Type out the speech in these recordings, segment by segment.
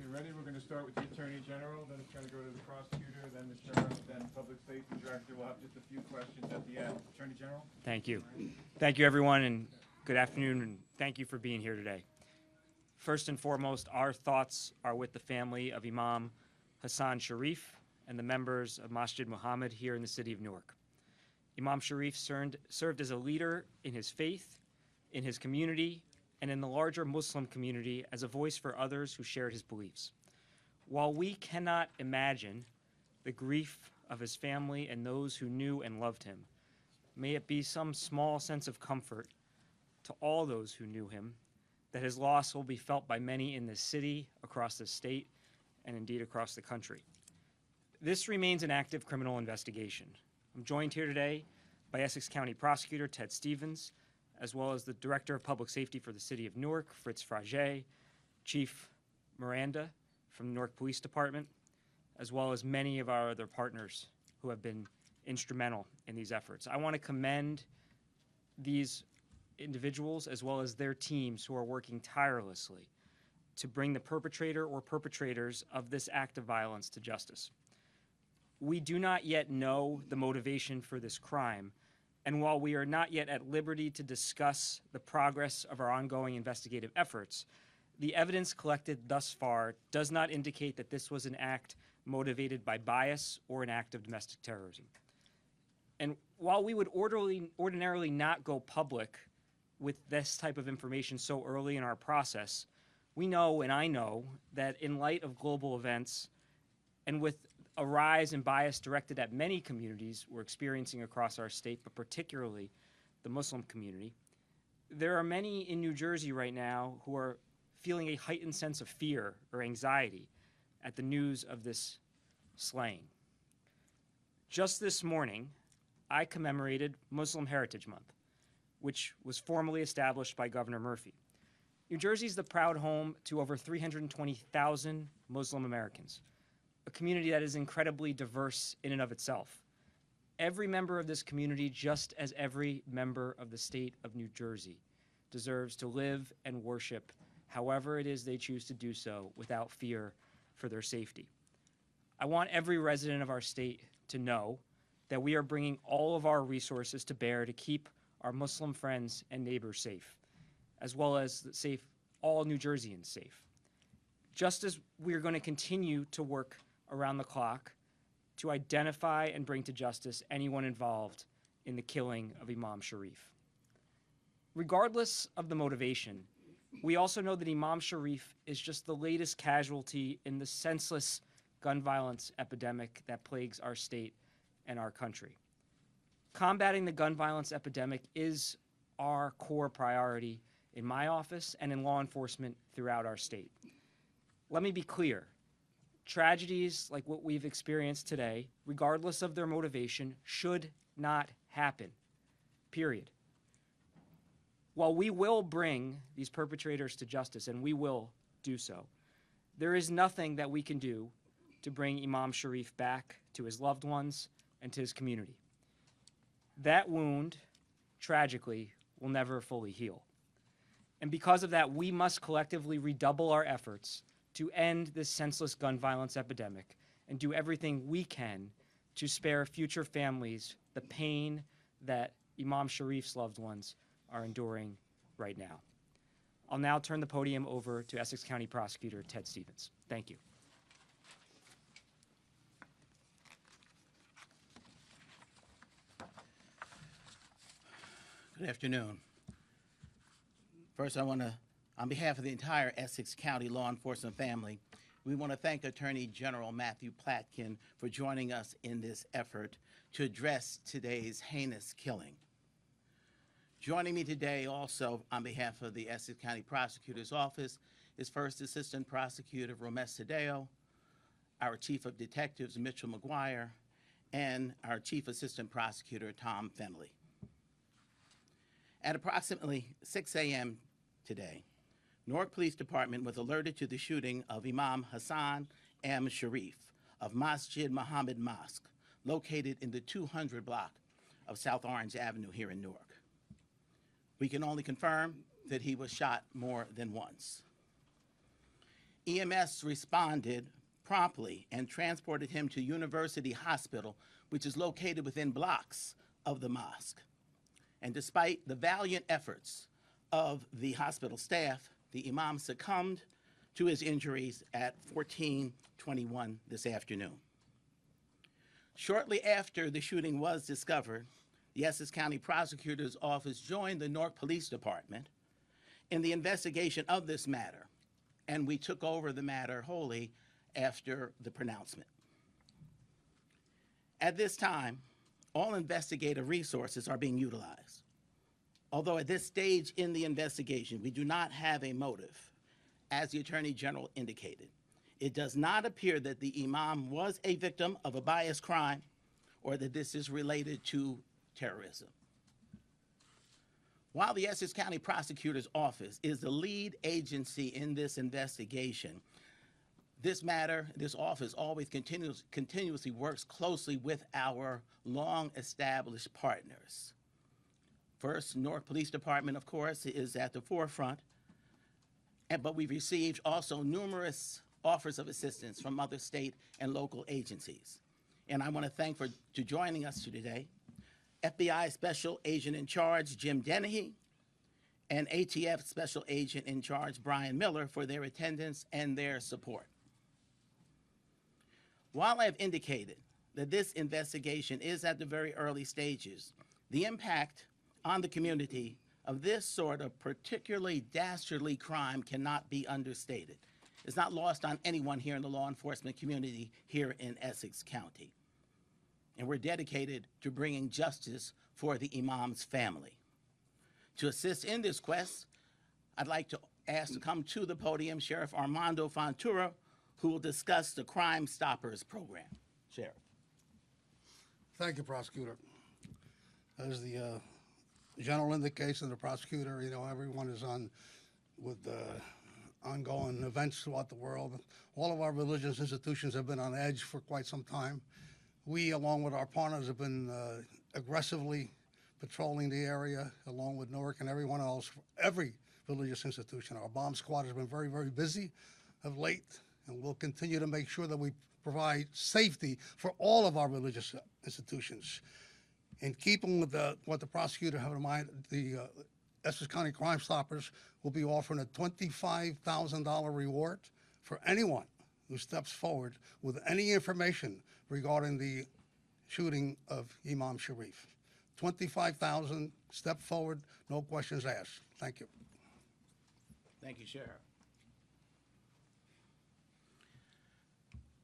you're ready, we're going to start with the Attorney General, then it's going to go to the prosecutor, then the sheriff, then Public Safety Director. We'll have just a few questions at the end. Attorney General? Thank you. Thank you, everyone, and good afternoon, and thank you for being here today. First and foremost, our thoughts are with the family of Imam Hassan Sharif and the members of Masjid Muhammad here in the city of Newark. Imam Sharif served as a leader in his faith, in his community, and in the larger Muslim community as a voice for others who shared his beliefs. While we cannot imagine the grief of his family and those who knew and loved him, may it be some small sense of comfort to all those who knew him that his loss will be felt by many in this city, across the state, and indeed across the country. This remains an active criminal investigation. I'm joined here today by Essex County Prosecutor Ted Stevens, as well as the Director of Public Safety for the City of Newark, Fritz Frage, Chief Miranda from the Newark Police Department, as well as many of our other partners who have been instrumental in these efforts. I want to commend these individuals as well as their teams who are working tirelessly to bring the perpetrator or perpetrators of this act of violence to justice. We do not yet know the motivation for this crime, and while we are not yet at liberty to discuss the progress of our ongoing investigative efforts, the evidence collected thus far does not indicate that this was an act motivated by bias or an act of domestic terrorism. And while we would ordinarily not go public with this type of information so early in our process, we know, and I know, that in light of global events and with a rise in bias directed at many communities we're experiencing across our state, but particularly the Muslim community, there are many in New Jersey right now who are feeling a heightened sense of fear or anxiety at the news of this slaying. Just this morning, I commemorated Muslim Heritage Month, which was formally established by Governor Murphy. New Jersey is the proud home to over 320,000 Muslim Americans, a community that is incredibly diverse in and of itself. Every member of this community, just as every member of the state of New Jersey, deserves to live and worship however it is they choose to do so without fear for their safety. I want every resident of our state to know that we are bringing all of our resources to bear to keep our Muslim friends and neighbors safe, as well as all New Jerseyans safe. Just as we are going to continue to work around the clock to identify and bring to justice anyone involved in the killing of Imam Sharif. Regardless of the motivation, we also know that Imam Sharif is just the latest casualty in the senseless gun violence epidemic that plagues our state and our country. Combating the gun violence epidemic is our core priority in my office and in law enforcement throughout our state. Let me be clear. Tragedies like what we've experienced today, regardless of their motivation, should not happen, period. While we will bring these perpetrators to justice, and we will do so, there is nothing that we can do to bring Imam Sharif back to his loved ones and to his community. That wound, tragically, will never fully heal. And because of that, we must collectively redouble our efforts to end this senseless gun violence epidemic and do everything we can to spare future families the pain that Imam Sharif's loved ones are enduring right now. I'll now turn the podium over to Essex County Prosecutor Ted Stevens. Thank you. Good afternoon. First, I want to, on behalf of the entire Essex County law enforcement family, we want to thank Attorney General Matthew Platkin for joining us in this effort to address today's heinous killing. Joining me today also on behalf of the Essex County Prosecutor's Office is First Assistant Prosecutor Romes Tadeo, our Chief of Detectives Mitchell McGuire, and our Chief Assistant Prosecutor Tom Fenley. At approximately 6 a.m. today, Newark Police Department was alerted to the shooting of Imam Hassan Sharif of Masjid Muhammad Mosque, located in the 200 block of South Orange Avenue here in Newark. We can only confirm that he was shot more than once. EMS responded promptly and transported him to University Hospital, which is located within blocks of the mosque. And despite the valiant efforts of the hospital staff, the imam succumbed to his injuries at 14:21 this afternoon. Shortly after the shooting was discovered, the Essex County Prosecutor's Office joined the Newark Police Department in the investigation of this matter, and we took over the matter wholly after the pronouncement. At this time, all investigative resources are being utilized. Although at this stage in the investigation, we do not have a motive, as the Attorney General indicated. It does not appear that the imam was a victim of a biased crime or that this is related to terrorism. While the Essex County Prosecutor's Office is the lead agency in this investigation, this office always continuously works closely with our long-established partners. First, Newark Police Department, of course, is at the forefront, but we've received also numerous offers of assistance from other state and local agencies. And I want to thank for joining us today, FBI Special Agent in Charge Jim Dennehy and ATF Special Agent in Charge Brian Miller for their attendance and their support. While I have indicated that this investigation is at the very early stages, the impact on the community of this sort of particularly dastardly crime cannot be understated. It's not lost on anyone here in the law enforcement community here in Essex County. And we're dedicated to bringing justice for the imam's family. To assist in this quest, I'd like to ask to come to the podium Sheriff Armando Fontura, who will discuss the Crime Stoppers program. Sheriff. Thank you, Prosecutor. As the general indicates and the prosecutor, everyone is on with ongoing events throughout the world. All of our religious institutions have been on edge for quite some time. We, along with our partners, have been aggressively patrolling the area, along with Newark and everyone else, every religious institution. Our bomb squad has been very, very busy of late, and we'll continue to make sure that we provide safety for all of our religious institutions. In keeping with what the prosecutor had in mind, the Essex County Crime Stoppers will be offering a $25,000 reward for anyone who steps forward with any information regarding the shooting of Imam Sharif. $25,000, step forward, no questions asked. Thank you. Thank you, Sheriff.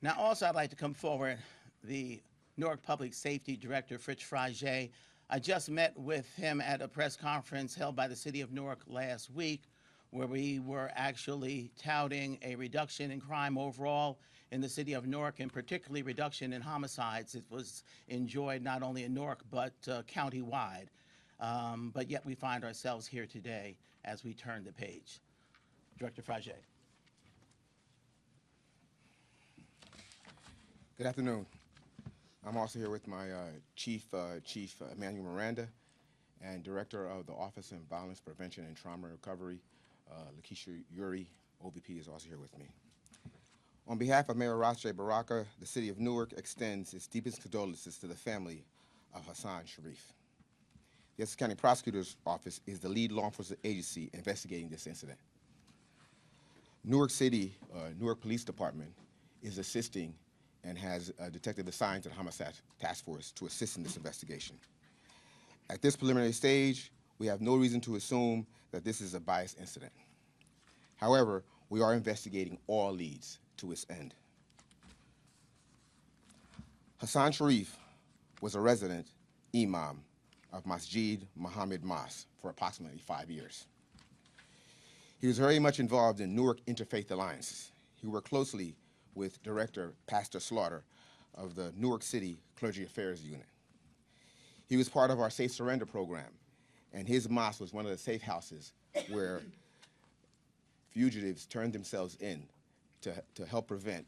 Now, also, I'd like to come forward, the Newark Public Safety Director, Fritz Frage. I just met with him at a press conference held by the City of Newark last week, where we were actually touting a reduction in crime overall in the City of Newark, and particularly reduction in homicides. It was enjoyed not only in Newark, but countywide. But yet we find ourselves here today as we turn the page. Director Frage. Good afternoon. I'm also here with my Chief Emmanuel Miranda and Director of the Office of Violence Prevention and Trauma Recovery, Lakeisha Yuri, OVP, is also here with me. On behalf of Mayor Rashe Baraka, the City of Newark extends its deepest condolences to the family of Hassan Sharif. The Essex County Prosecutor's Office is the lead law enforcement agency investigating this incident. Newark Police Department is assisting and has a detective assigned to the Homicide Task Force to assist in this investigation. At this preliminary stage, we have no reason to assume that this is a biased incident. However, we are investigating all leads to its end. Hassan Sharif was a resident imam of Masjid Muhammad Mosque for approximately 5 years. He was very much involved in Newark Interfaith Alliance. He worked closely with Director Pastor Slaughter of the Newark City Clergy Affairs Unit. He was part of our Safe Surrender program, and his mosque was one of the safe houses where fugitives turned themselves in to help prevent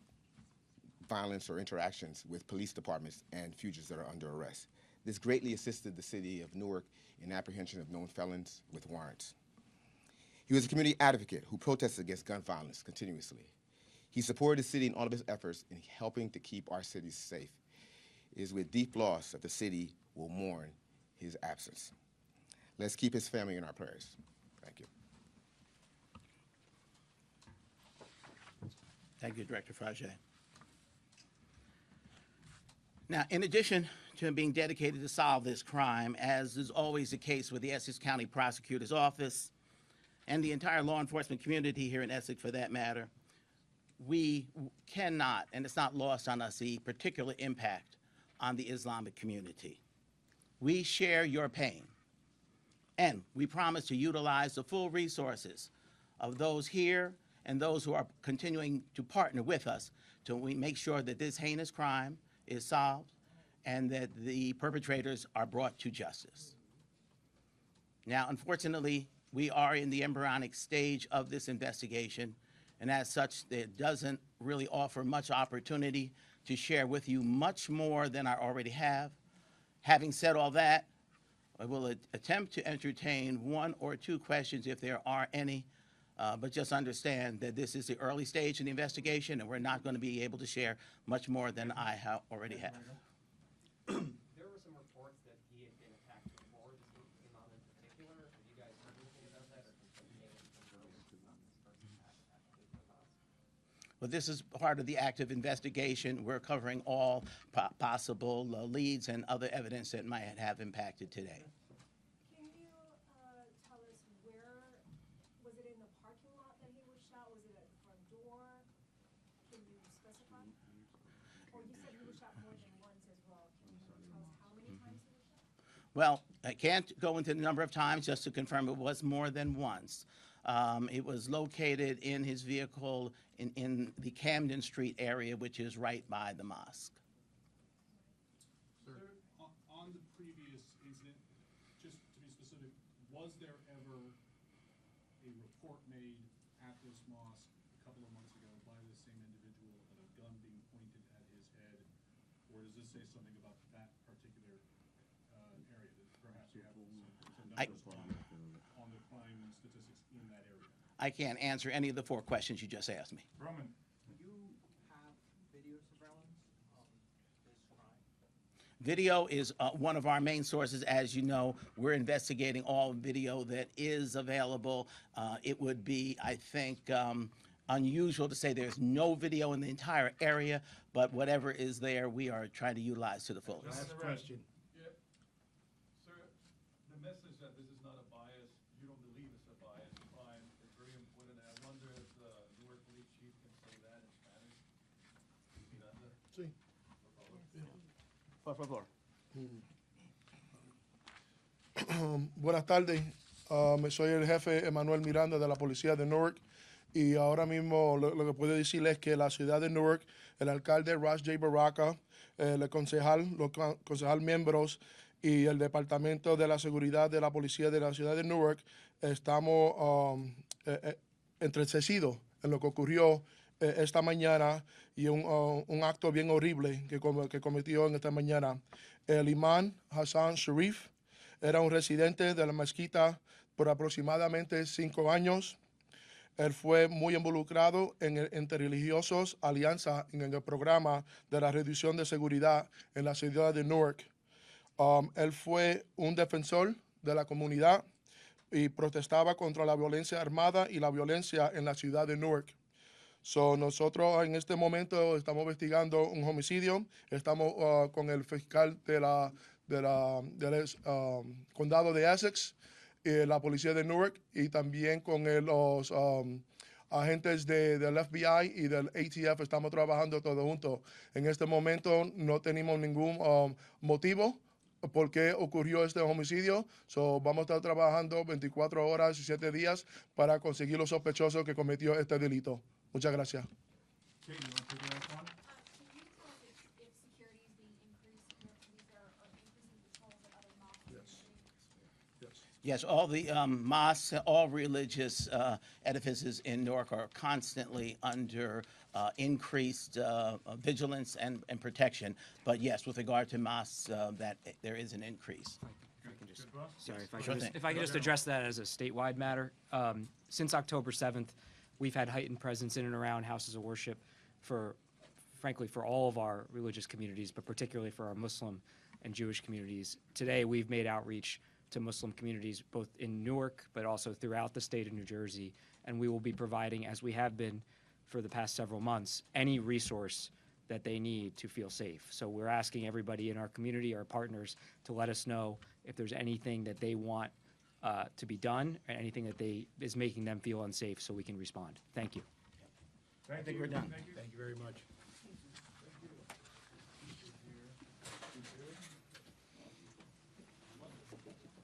violence or interactions with police departments and fugitives that are under arrest. This greatly assisted the city of Newark in apprehension of known felons with warrants. He was a community advocate who protested against gun violence continuously. He supported the city in all of his efforts in helping to keep our city safe. It is with deep loss that the city will mourn his absence. Let's keep his family in our prayers. Thank you. Thank you, Director Frage. Now, in addition to being dedicated to solve this crime, as is always the case with the Essex County Prosecutor's Office and the entire law enforcement community here in Essex for that matter, we cannot, and it's not lost on us, the particular impact on the Islamic community. We share your pain, and we promise to utilize the full resources of those here and those who are continuing to partner with us to make sure that this heinous crime is solved and that the perpetrators are brought to justice. Now, unfortunately, we are in the embryonic stage of this investigation, and as such, it doesn't really offer much opportunity to share with you much more than I already have. Having said all that, I will attempt to entertain one or two questions if there are any, but just understand that this is the early stage in the investigation, and we're not going to be able to share much more than I already have. There were some reports that he had been attacked before, this imam in particular. Have you guys heard anything about that, or can something confirm this person had actually been attacked? Well, this is part of the active investigation. We're covering all possible leads and other evidence that might have impacted today. Can you tell us where, was it in the parking lot that he was shot? Was it at the front door? Can you specify? Or you said he was shot more than once as well. Can you tell us how many times he was shot? Well, I can't go into the number of times, just to confirm it was more than once. It was located in his vehicle in the Camden Street area, which is right by the mosque. Sir, on the previous incident, just to be specific, was there ever a report made at this mosque a couple of months ago by the same individual of a gun being pointed at his head? Or does this say something about that particular area that perhaps you have some numbers on the crime statistics in that area? I can't answer any of the four questions you just asked me. Roman, Do you have video surveillance of this crime? Video is one of our main sources. As you know, we're investigating all video that is available. It would be, I think, unusual to say there's no video in the entire area, but whatever is there, we are trying to utilize to the fullest. Last question. Yeah. Sir, the message that this is not a bias, you don't believe it's a bias crime is very important. And I wonder if the Newark Police Chief can say that in Spanish. Miranda, Sí. Por favor. Buenas tardes, soy el jefe Emanuel Miranda de la policía de Newark y ahora mismo lo que puedo decirles es que la ciudad de Newark, el alcalde Ras J. Baraka, los concejal miembros y el departamento de la seguridad de la policía de la ciudad de Newark estamos entristecidos en lo que ocurrió esta mañana y un acto bien horrible que cometió en esta mañana. El Imam Hassan Sharif era un residente de la mezquita por aproximadamente 5 años. Él fue muy involucrado en entre religiosos alianza en el programa de la reducción de seguridad en la ciudad de Newark. Él fue un defensor de la comunidad y protestaba contra la violencia armada y la violencia en la ciudad de Newark. Nosotros en este momento estamos investigando un homicidio. Estamos con el fiscal del condado de Essex, la policía de Newark y también con los agentes del FBI y del ATF. Estamos trabajando todos juntos. En este momento no tenemos ningún motivo por qué ocurrió este homicidio. Vamos a estar trabajando 24 horas y 7 días para conseguir los sospechosos que cometió este delito. Muchas gracias. Kate, you want to take the next one? Can you tell us if security is being increased and if these are increasing patrols at other mosques? Yes, all the mosques, all religious edifices in Newark are constantly under increased vigilance and protection. But yes, with regard to mosques, that there is an increase. Good, boss? Sorry, if I Sure could thing. just address that as a statewide matter. Since October 7th, we've had heightened presence in and around houses of worship for, frankly, for all of our religious communities, but particularly for our Muslim and Jewish communities. Today, we've made outreach to Muslim communities both in Newark, but also throughout the state of New Jersey, and we will be providing, as we have been for the past several months, any resource that they need to feel safe. So we're asking everybody in our community, our partners, to let us know if there's anything that they want to be done, or anything that is making them feel unsafe, so we can respond. Thank you. Thank think you. we're done. Thank you. Thank you very much.